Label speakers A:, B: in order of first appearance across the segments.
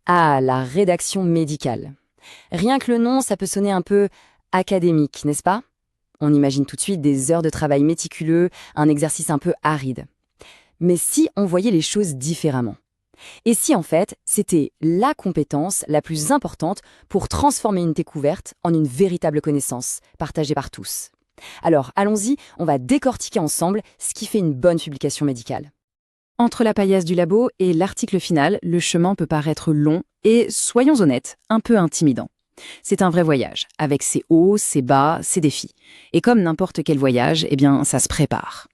A: Ah, la rédaction médicale. Rien que le nom, ça peut sonner un peu académique, n'est-ce pas? On imagine tout de suite des heures de travail méticuleux, un exercice un peu aride. Mais si on voyait les choses différemment? Et si en fait, c'était la compétence la plus importante pour transformer une découverte en une véritable connaissance, partagée par tous? Alors, allons-y, on va décortiquer ensemble ce qui fait une bonne publication médicale.
B: Entre la paillasse du labo et l'article final, le chemin peut paraître long et, soyons honnêtes, un peu intimidant. C'est un vrai voyage, avec ses hauts, ses bas, ses défis. Et comme n'importe quel voyage, eh bien, ça se prépare.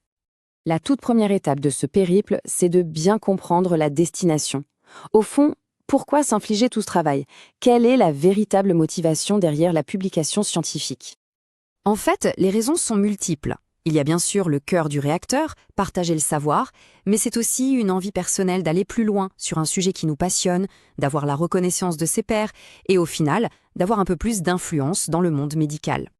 A: La toute première étape de ce périple, c'est de bien comprendre la destination. Au fond, pourquoi s'infliger tout ce travail? Quelle est la véritable motivation derrière la publication scientifique? En fait, les raisons sont multiples. Il y a bien sûr le cœur du réacteur, partager le savoir, mais c'est aussi une envie personnelle d'aller plus loin sur un sujet qui nous passionne, d'avoir la reconnaissance de ses pairs et au final, d'avoir un peu plus d'influence dans le monde médical.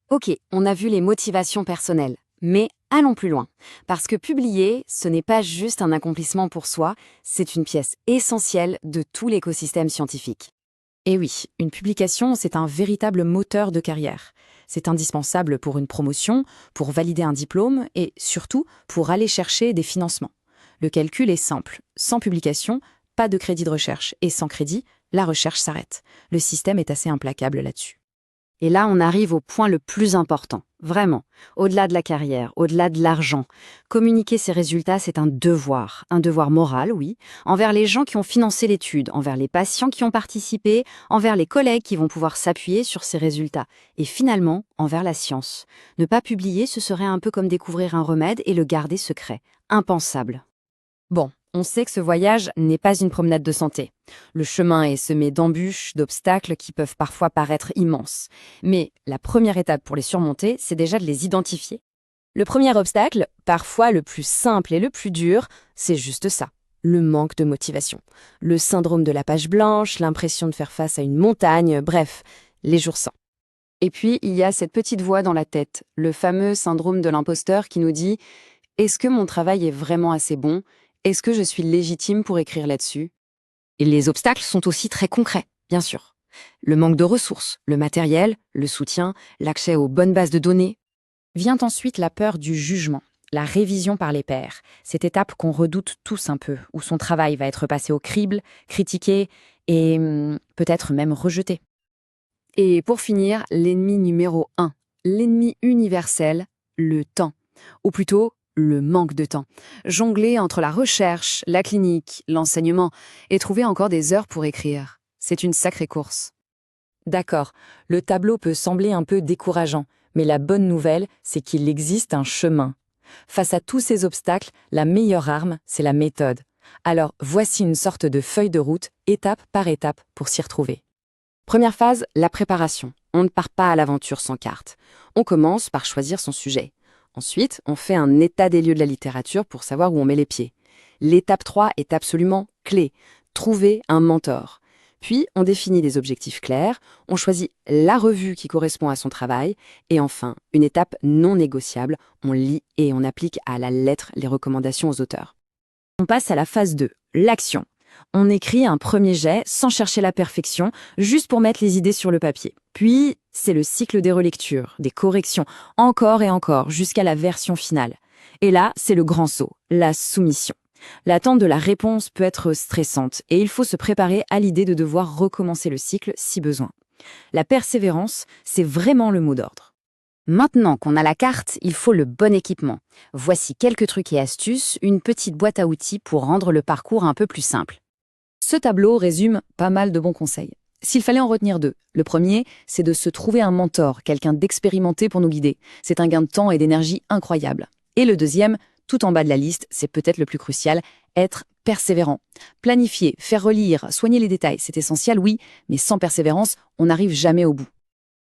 A: Ok, on a vu les motivations personnelles, mais allons plus loin. Parce que publier, ce n'est pas juste un accomplissement pour soi, c'est une pièce essentielle de tout l'écosystème scientifique.
B: Et oui, une publication, c'est un véritable moteur de carrière. C'est indispensable pour une promotion, pour valider un diplôme et surtout pour aller chercher des financements. Le calcul est simple. Sans publication, pas de crédit de recherche. Et sans crédit, la recherche s'arrête. Le système est assez implacable là-dessus.
A: Et là, on arrive au point le plus important, vraiment. Au-delà de la carrière, au-delà de l'argent. Communiquer ces résultats, c'est un devoir moral, oui, envers les gens qui ont financé l'étude, envers les patients qui ont participé, envers les collègues qui vont pouvoir s'appuyer sur ces résultats, et finalement, envers la science. Ne pas publier, ce serait un peu comme découvrir un remède et le garder secret. Impensable. Bon, on sait que ce voyage n'est pas une promenade de santé. Le chemin est semé d'embûches, d'obstacles qui peuvent parfois paraître immenses. Mais la première étape pour les surmonter, c'est déjà de les identifier. Le premier obstacle, parfois le plus simple et le plus dur, c'est juste ça, le manque de motivation. Le syndrome de la page blanche, l'impression de faire face à une montagne, bref, les jours sans. Et puis, il y a cette petite voix dans la tête, le fameux syndrome de l'imposteur qui nous dit « Est-ce que mon travail est vraiment assez bon ? Est-ce que je suis légitime pour écrire là-dessus ?» Et les obstacles sont aussi très concrets, bien sûr. Le manque de ressources, le matériel, le soutien, l'accès aux bonnes bases de données. Vient ensuite la peur du jugement, la révision par les pairs, cette étape qu'on redoute tous un peu, où son travail va être passé au crible, critiqué et peut-être même rejeté. Et pour finir, l'ennemi numéro 1, l'ennemi universel, le temps. Ou plutôt, le manque de temps. Jongler entre la recherche, la clinique, l'enseignement et trouver encore des heures pour écrire. C'est une sacrée course. D'accord, le tableau peut sembler un peu décourageant, mais la bonne nouvelle, c'est qu'il existe un chemin. Face à tous ces obstacles, la meilleure arme, c'est la méthode. Alors, voici une sorte de feuille de route, étape par étape, pour s'y retrouver. Première phase, la préparation. On ne part pas à l'aventure sans carte. On commence par choisir son sujet. Ensuite, on fait un état des lieux de la littérature pour savoir où on met les pieds. L'étape 3 est absolument clé. Trouver un mentor. Puis, on définit des objectifs clairs, on choisit la revue qui correspond à son travail, et enfin, une étape non négociable, on lit et on applique à la lettre les recommandations aux auteurs. On passe à la phase 2, l'action. On écrit un premier jet sans chercher la perfection, juste pour mettre les idées sur le papier. Puis, c'est le cycle des relectures, des corrections, encore et encore, jusqu'à la version finale. Et là, c'est le grand saut, la soumission. L'attente de la réponse peut être stressante et il faut se préparer à l'idée de devoir recommencer le cycle si besoin. La persévérance, c'est vraiment le mot d'ordre. Maintenant qu'on a la carte, il faut le bon équipement. Voici quelques trucs et astuces, une petite boîte à outils pour rendre le parcours un peu plus simple. Ce tableau résume pas mal de bons conseils. S'il fallait en retenir deux, le premier, c'est de se trouver un mentor, quelqu'un d'expérimenté pour nous guider. C'est un gain de temps et d'énergie incroyable. Et le deuxième, tout en bas de la liste, c'est peut-être le plus crucial, être persévérant. Planifier, faire relire, soigner les détails, c'est essentiel, oui, mais sans persévérance, on n'arrive jamais au bout.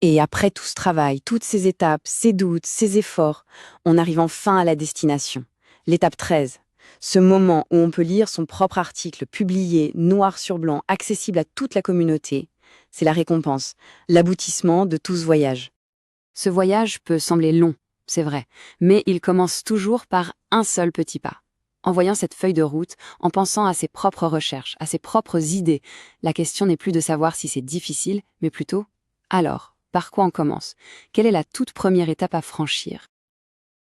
A: Et après tout ce travail, toutes ces étapes, ces doutes, ces efforts, on arrive enfin à la destination. L'étape 13. Ce moment où on peut lire son propre article publié, noir sur blanc, accessible à toute la communauté, c'est la récompense, l'aboutissement de tout ce voyage. Ce voyage peut sembler long, c'est vrai, mais il commence toujours par un seul petit pas. En voyant cette feuille de route, en pensant à ses propres recherches, à ses propres idées, la question n'est plus de savoir si c'est difficile, mais plutôt, alors, par quoi on commence? Quelle est la toute première étape à franchir?